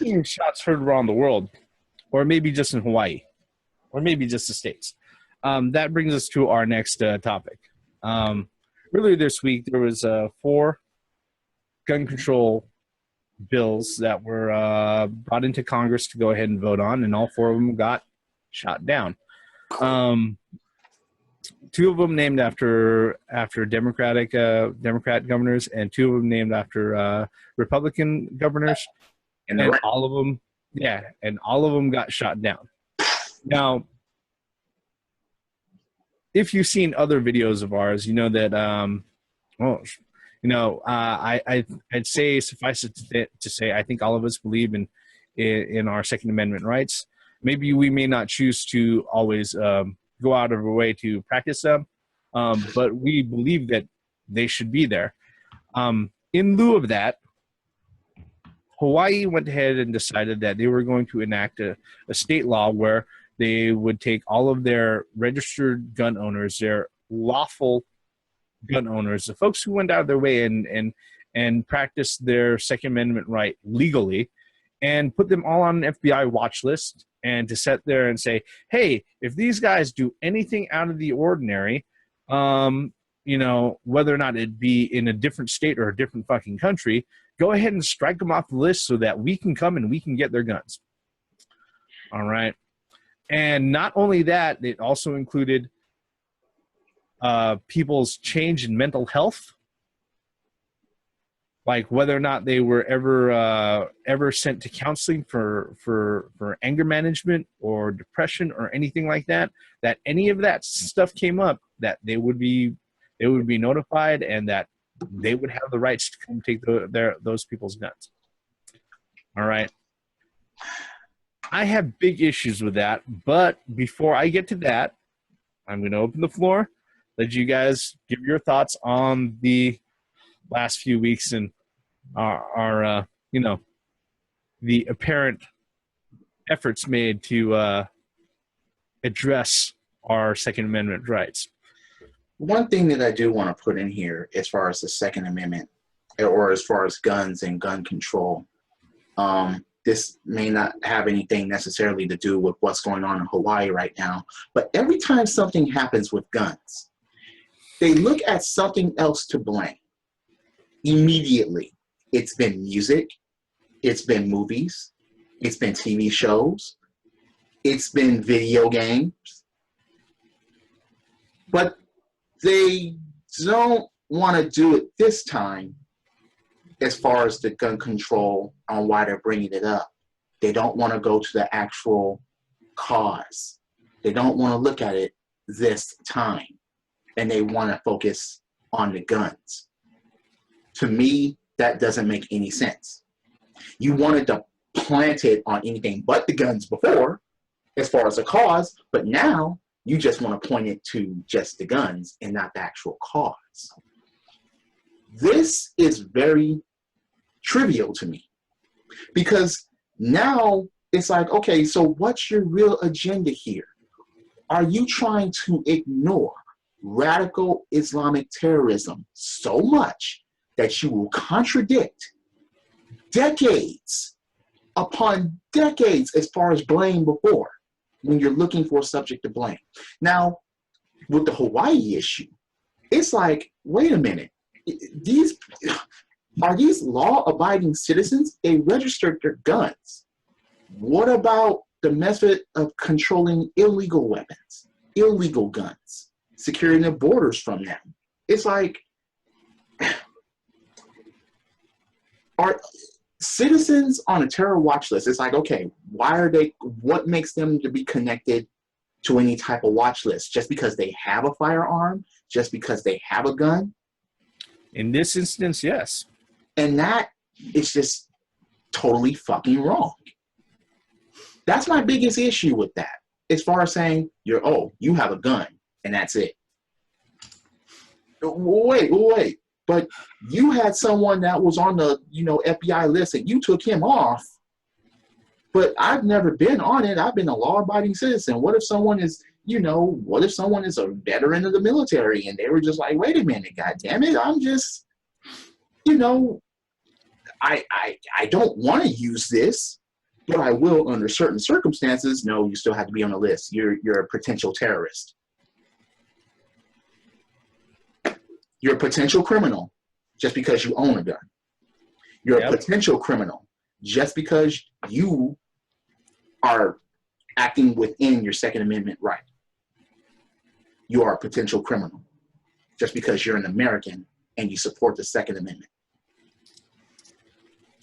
seeing shots heard around the world, or maybe just in Hawaii, or maybe just the States. That brings us to our next topic. Earlier this week, there was 4 gun control bills that were brought into Congress to go ahead and vote on, and all 4 of them got shot down. 2 of them named after Democrat governors, and 2 of them named after Republican governors, and all of them got shot down. Now, if you've seen other videos of ours, you know that I'd say, suffice it to say, I think all of us believe in our Second Amendment rights. Maybe we may not choose to always go out of our way to practice them, but we believe that they should be there. In lieu of that, Hawaii went ahead and decided that they were going to enact a state law where they would take all of their registered gun owners, their lawful gun owners, the folks who went out of their way and practiced their Second Amendment right legally, and put them all on an FBI watch list, and to sit there and say, hey, if these guys do anything out of the ordinary, whether or not it be in a different state or a different fucking country, go ahead and strike them off the list so that we can come and we can get their guns. All right. And not only that, it also included people's change in mental health, like whether or not they were ever sent to counseling for anger management or depression or anything like that. That any of that stuff came up, that they would be notified, and that they would have the rights to come take those people's guns. All right. I have big issues with that, but before I get to that, I'm going to open the floor, let you guys give your thoughts on the last few weeks and our the apparent efforts made to address our Second Amendment rights. One thing that I do want to put in here as far as the Second Amendment, or as far as guns and gun control, this may not have anything necessarily to do with what's going on in Hawaii right now, but every time something happens with guns, they look at something else to blame. Immediately. It's been music, it's been movies, it's been TV shows, it's been video games, but they don't want to do it this time as far as the gun control on why they're bringing it up. They don't want to go to the actual cause. They don't want to look at it this time, and they want to focus on the guns. To me, that doesn't make any sense. You wanted to plant it on anything but the guns before, as far as the cause, but now you just want to point it to just the guns and not the actual cause. This is very trivial to me, because now it's like, okay, so what's your real agenda here? Are you trying to ignore radical Islamic terrorism so much that you will contradict decades upon decades as far as blame before, when you're looking for a subject to blame? Now, with the Hawaii issue, it's like, wait a minute, are these law-abiding citizens? They registered their guns. What about the method of controlling illegal weapons, illegal guns, securing the borders from them? It's like, are citizens on a terror watch list? It's like, okay, what makes them to be connected to any type of watch list? Just because they have a firearm? Just because they have a gun? In this instance, yes. And that is just totally fucking wrong. That's my biggest issue with that. As far as saying, you have a gun, and that's it. Wait. But you had someone that was on the, FBI list, and you took him off. But I've never been on it. I've been a law-abiding citizen. What if someone is, a veteran of the military, and they were just like, wait a minute, God damn it, I'm just, I don't want to use this, But I will, under certain circumstances, no, you still have to be on the list. You're a potential terrorist. You're a potential criminal just because you own a gun. You're a potential criminal just because you are acting within your Second Amendment right. You are a potential criminal just because you're an American and you support the Second Amendment.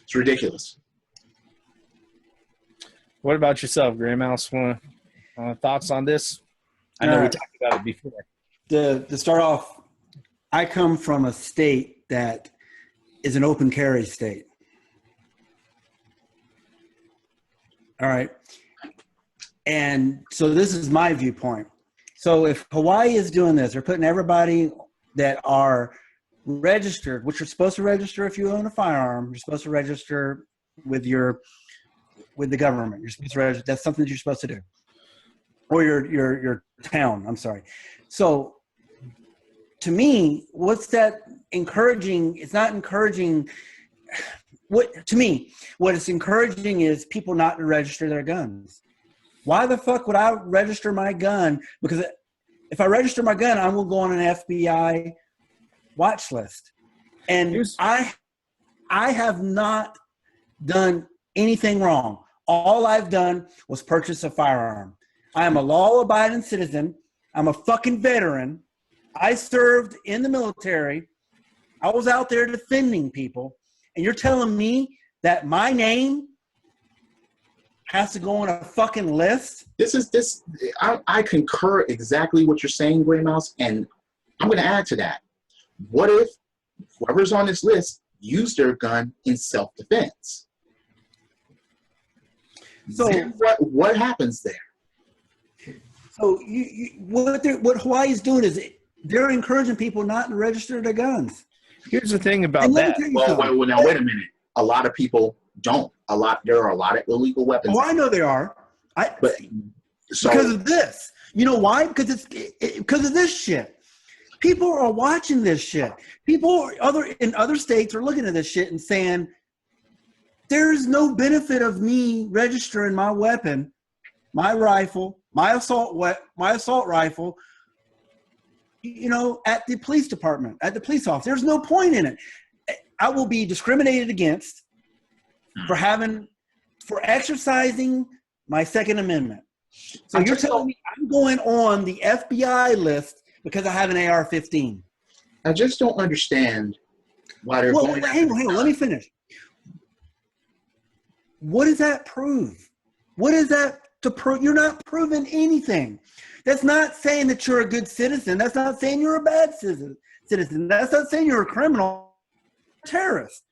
It's ridiculous. What about yourself, Gray Mouse? Thoughts on this? I know we talked about it before. To start off, I come from a state that is an open carry state. All right. And so this is my viewpoint. So if Hawaii is doing this, they're putting everybody that are registered, which you're supposed to register if you own a firearm, you're supposed to register with the government. You're supposed to register. That's something that you're supposed to do. Or your town, I'm sorry. So to me, what's that encouraging? It's not encouraging. What it's encouraging is people not to register their guns. Why the fuck would I register my gun? Because if I register my gun, I will go on an FBI watch list. And I have not done anything wrong. All I've done was purchase a firearm. I am a law-abiding citizen. I'm a fucking veteran. I served in the military. I was out there defending people. And you're telling me that my name has to go on a fucking list? I concur exactly what you're saying, Gray Mouse, and I'm going to add to that. What if whoever's on this list used their gun in self-defense? So then what happens there? So what Hawaii is doing is they're encouraging people not to register their guns. Here's the thing about that. Well, now wait a minute. A lot of people don't. There are a lot of illegal weapons. Oh, I know there are. Because of this. You know why? Because because of this shit. People are watching this shit. People in other states are looking at this shit and saying, there's no benefit of me registering my weapon, my rifle, my assault rifle, at the police department, at the police office. There's no point in it. I will be discriminated against for exercising my Second Amendment. So you're telling me I'm going on the FBI list because I have an AR-15? I just don't understand why they're going. Hang on, let me finish. What does that prove? What is that to prove? You're not proving anything. That's not saying that you're a good citizen. That's not saying you're a bad citizen. That's not saying you're a criminal, terrorist.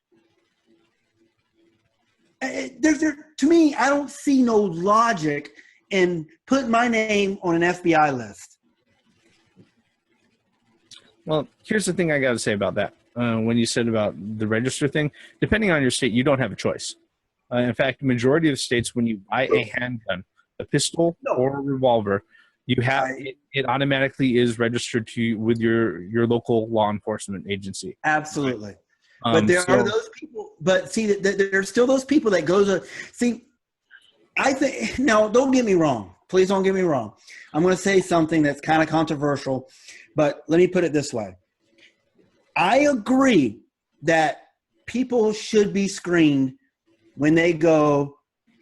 To me, I don't see no logic in putting my name on an FBI list. Well, here's the thing I got to say about that. When you said about the register thing, depending on your state, you don't have a choice. In fact, the majority of states, when you buy a handgun, a pistol or a revolver, you have it automatically is registered to you with your local law enforcement agency. Absolutely. But there are those people. But see, there's still those people that go to see. I think now. Don't get me wrong. Please don't get me wrong. I'm going to say something that's kind of controversial, but let me put it this way. I agree that people should be screened when they go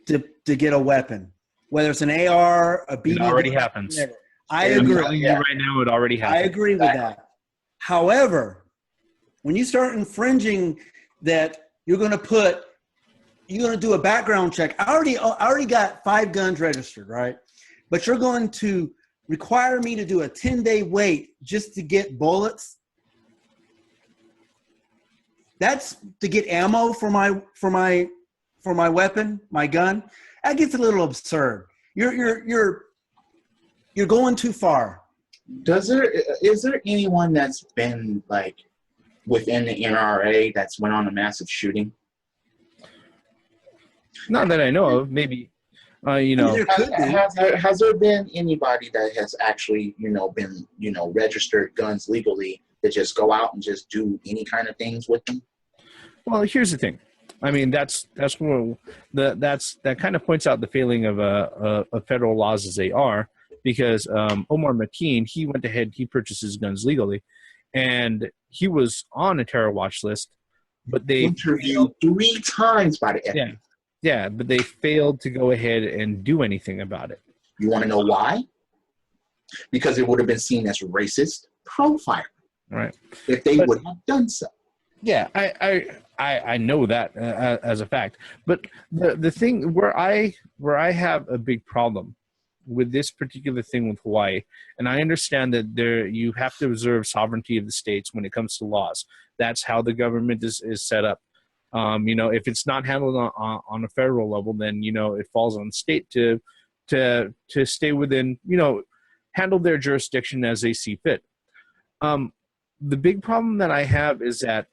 to get a weapon, whether it's an AR, a BB. It already happens. I agree. I'm telling you right now, it already happens. I agree with that. However, when you start infringing that you're going to do a background check. I already got 5 guns registered, right? But you're going to require me to do a 10-day wait just to get bullets. That's to get ammo for my weapon, my gun. That gets a little absurd. You're going too far. Is there anyone that's been like within the NRA that's went on a massive shooting? Not that I know of. Maybe, Has there been anybody that has actually, been, registered guns legally that just go out and just do any kind of things with them? Well, here's the thing. I mean, that's what that kind of points out the failing of federal laws as they are, because Omar Mateen, he went ahead, he purchased his guns legally, and he was on a terror watch list, but they Interviewed 3 times by the FBI. yeah, but they failed to go ahead and do anything about it. You want to know why? Because it would have been seen as racist profiling Right. if they would have done so. Yeah, I know that as a fact. But the thing where I have a big problem with this particular thing with Hawaii, and I understand that you have to observe sovereignty of the states when it comes to laws. That's how the government is set up. If it's not handled on a federal level, then it falls on the state to stay within, handle their jurisdiction as they see fit. The big problem that I have is that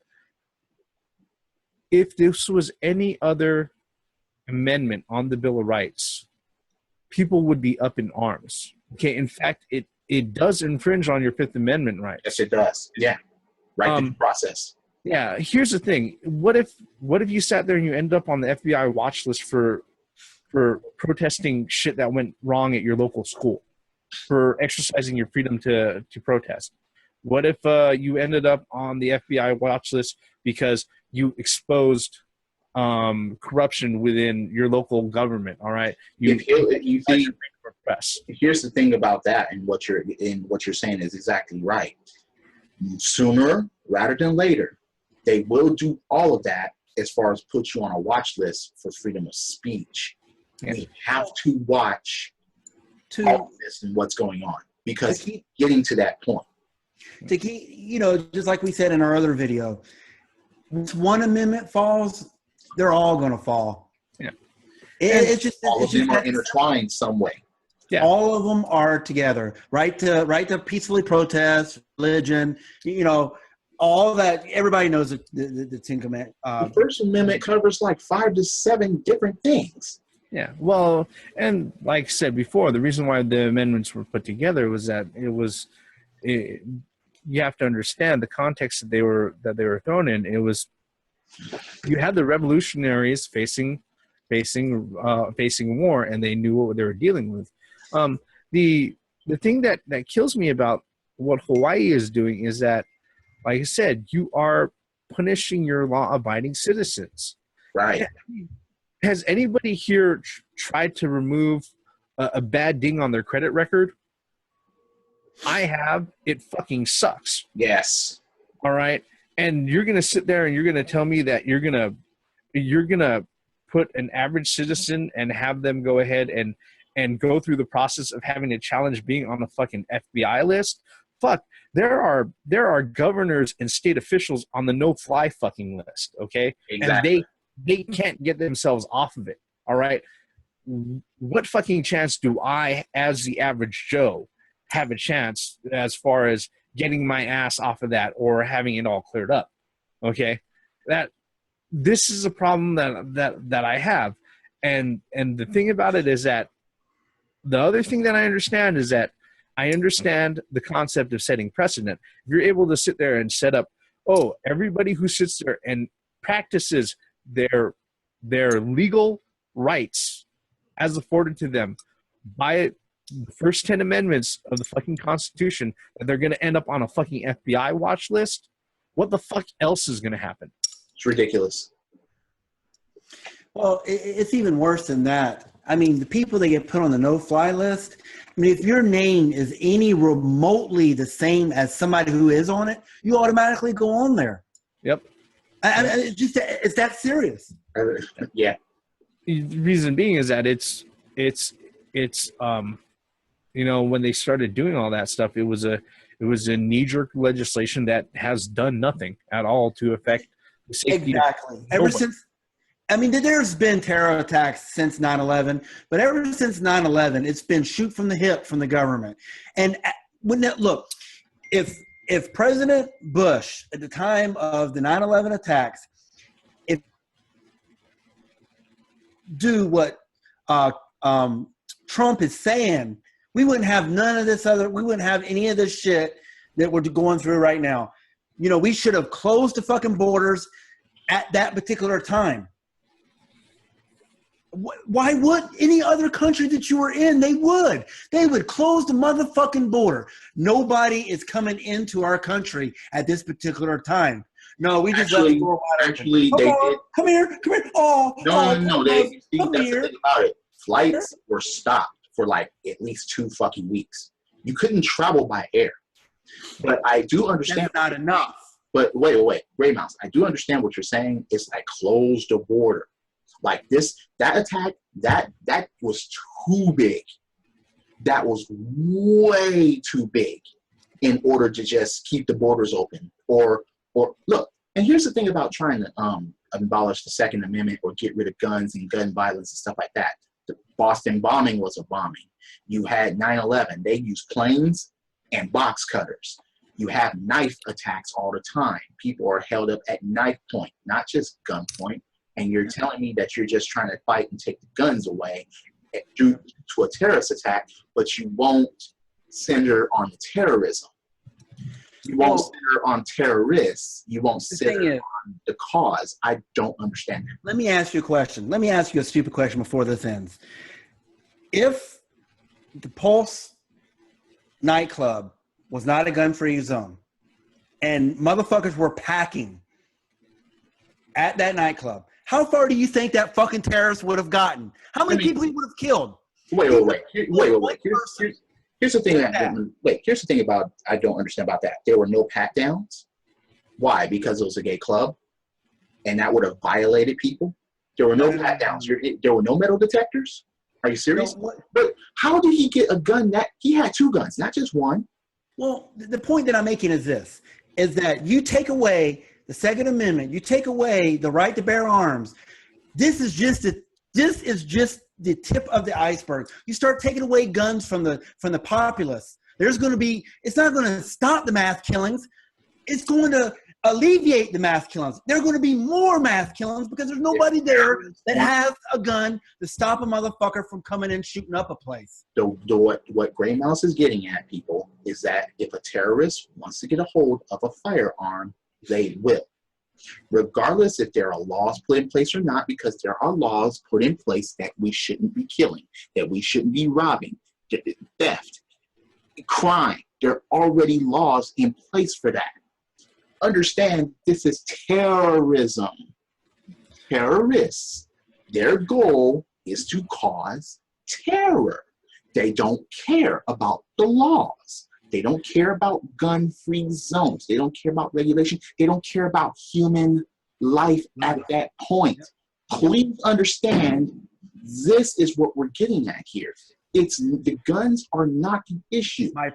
if this was any other amendment on the Bill of Rights, people would be up in arms. Okay, in fact, it does infringe on your Fifth Amendment rights. Yes, it does. Yeah, right through the process. Yeah, here's the thing. What if you sat there and you ended up on the FBI watch list for protesting shit that went wrong at your local school, for exercising your freedom to protest? What if you ended up on the FBI watch list because you exposed corruption within your local government? All right, You see, press. here's the thing about that, and what you're saying is exactly right. Sooner rather than later, they will do all of that as far as put you on a watch list for freedom of speech. Yeah. We have to watch all of this and what's going on, because getting to that point. To keep, just like we said in our other video, once one amendment falls, they're all going to fall. Yeah. It's just All of them are intertwined some way. Yeah. All of them are together. Right to peacefully protest, religion, all that. Everybody knows the Ten Commandments. The First Amendment covers like 5 to 7 different things. Yeah, well, and like I said before, the reason why the amendments were put together was that you have to understand the context that they were thrown in. It was, you had the revolutionaries facing war, and they knew what they were dealing with. The thing that kills me about what Hawaii is doing is that, like I said, you are punishing your law-abiding citizens. Right. Has anybody here tried to remove a bad ding on their credit record? I have. It fucking sucks. Yes. All right. And you're going to sit there and you're going to tell me that you're going to put an average citizen and have them go ahead and go through the process of having to challenge being on a fucking FBI list? Fuck. There are governors and state officials on the no-fly fucking list, okay? Exactly. And they can't get themselves off of it, all right? What fucking chance do I, as the average Joe, have a chance as far as getting my ass off of that or having it all cleared up? Okay, this is a problem that I have, and the thing about it is that the other thing that I understand is that I understand the concept of setting precedent. If you're able to sit there and set up, everybody who sits there and practices their legal rights as afforded to them by the first 10 amendments of the fucking Constitution, that they're going to end up on a fucking FBI watch list, what the fuck else is going to happen? It's ridiculous. Well, it's even worse than that. I mean, the people that get put on the no-fly list, I mean, if your name is any remotely the same as somebody who is on it, you automatically go on there. Yep. It's that serious. Yeah. The reason being is that it's when they started doing all that stuff, it was a knee-jerk legislation that has done nothing at all to affect the safety. Exactly. Ever since, I mean, there's been terror attacks since 9/11, but ever since 9/11, it's been shoot from the hip from the government. And look, if President Bush at the time of the 9/11 attacks, do what Trump is saying, we wouldn't have we wouldn't have any of this shit that we're going through right now. We should have closed the fucking borders at that particular time. Why would any other country that you were in? They would close the motherfucking border. Nobody is coming into our country at this particular time. No, we just left the door wide open. Actually, they did. Come here. Oh, No. That's come the here. thing about it. Flights were stopped for like at least 2 fucking weeks. You couldn't travel by air. But I do understand. That's not enough. But wait, Gray Mouse. I do understand what you're saying. It's like close the border. Like that attack, that was too big. That was way too big in order to just keep the borders open. Or look, and here's the thing about trying to abolish the Second Amendment or get rid of guns and gun violence and stuff like that. The Boston bombing was a bombing. You had 9/11. They used planes and box cutters. You have knife attacks all the time. People are held up at knife point, not just gunpoint. And you're telling me that you're just trying to fight and take the guns away due to a terrorist attack, but you won't center on terrorism. You won't center on terrorists. You won't center on the cause. I don't understand that. Let me ask you a question. Let me ask you a stupid question before this ends. If the Pulse nightclub was not a gun-free zone and motherfuckers were packing at that nightclub, how far do you think that fucking terrorist would have gotten? How many people he would have killed? Wait. Here's the thing. Here's the thing about I don't understand about that. There were no pat downs. Why? Because it was a gay club, and that would have violated people. There were no pat downs. There were no metal detectors. Are you serious? But how did he get a gun? That he had 2 guns, not just one. Well, the point that I'm making is this: is that you take away the Second Amendment, you take away the right to bear arms. This is just the tip of the iceberg. You start taking away guns from the populace. There's going to be. It's not going to stop the mass killings. It's going to alleviate the mass killings. There are going to be more mass killings because there's nobody there that has a gun to stop a motherfucker from coming and shooting up a place. What Gray Mouse is getting at, people, is that if a terrorist wants to get a hold of a firearm, they will. Regardless if there are laws put in place or not, because there are laws put in place that we shouldn't be killing, that we shouldn't be robbing, theft, crime. There are already laws in place for that. Understand, this is terrorism. Terrorists, their goal is to cause terror. They don't care about the laws. They don't care about gun-free zones. They don't care about regulation. They don't care about human life at that point. Please understand, this is what we're getting at here. It's the guns are not the issue. My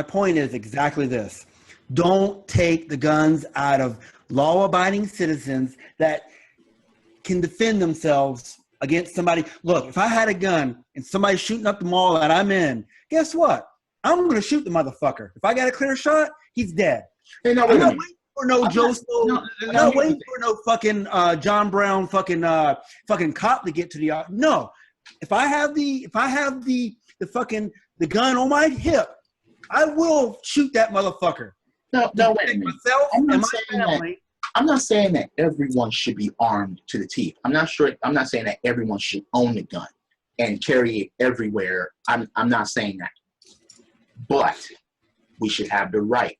point is exactly this. Don't take the guns out of law-abiding citizens that can defend themselves against somebody. Look, if I had a gun and somebody's shooting up the mall that I'm in, guess what? I'm going to shoot the motherfucker. If I got a clear shot, he's dead. Hey, no, I'm not waiting for no Joe Snow. I'm not waiting for no fucking John Brown fucking cop to get to the no. If I have the fucking the gun on my hip, I will shoot that motherfucker. No, wait a minute. I'm not saying that everyone should be armed to the teeth. I'm not saying that everyone should own a gun and carry it everywhere. I'm not saying that. But we should have the right.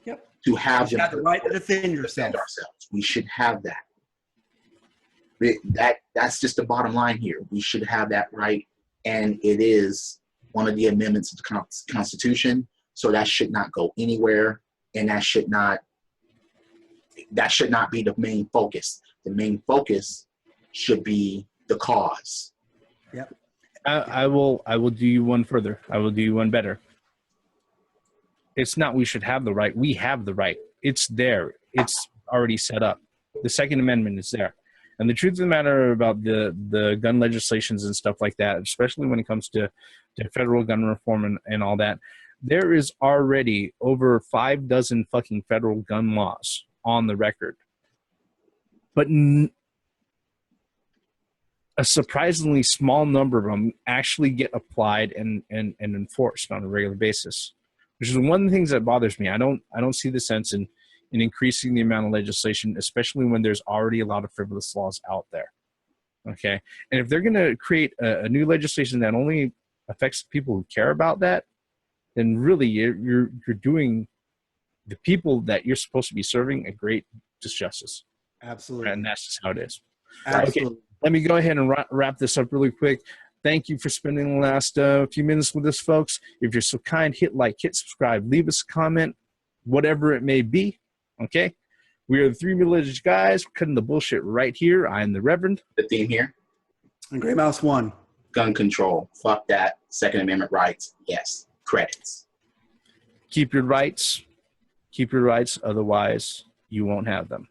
Yep. To have you got the right to defend ourselves. We should have that. That's just the bottom line here. We should have that right, and it is one of the amendments of the Constitution. So that should not go anywhere, and that should not be the main focus. The main focus should be the cause. Yep. I will do you one further. I will do you one better. It's not we should have the right. We have the right. It's there. It's already set up. The Second Amendment is there. And the truth of the matter about the gun legislations and stuff like that, especially when it comes to federal gun reform and all that, there is already over 5 dozen fucking federal gun laws on the record. But a surprisingly small number of them actually get applied and enforced on a regular basis, which is one of the things that bothers me. I don't see the sense in increasing the amount of legislation, especially when there's already a lot of frivolous laws out there. Okay, and if they're going to create a new legislation that only affects people who care about that, then really you're doing the people that you're supposed to be serving a great disjustice. Absolutely. And that's just how it is. Absolutely. Okay, let me go ahead and wrap this up really quick. Thank you for spending the last few minutes with us, folks. If you're so kind, hit like, hit subscribe, leave us a comment, whatever it may be. Okay? We are the Three Middle-Aged Guys. We're cutting the bullshit right here. I am the Reverend. The theme here, And Gray Mouse 1. gun control. Fuck that. Second Amendment rights. Yes. Credits. Keep your rights. Keep your rights. Otherwise, you won't have them.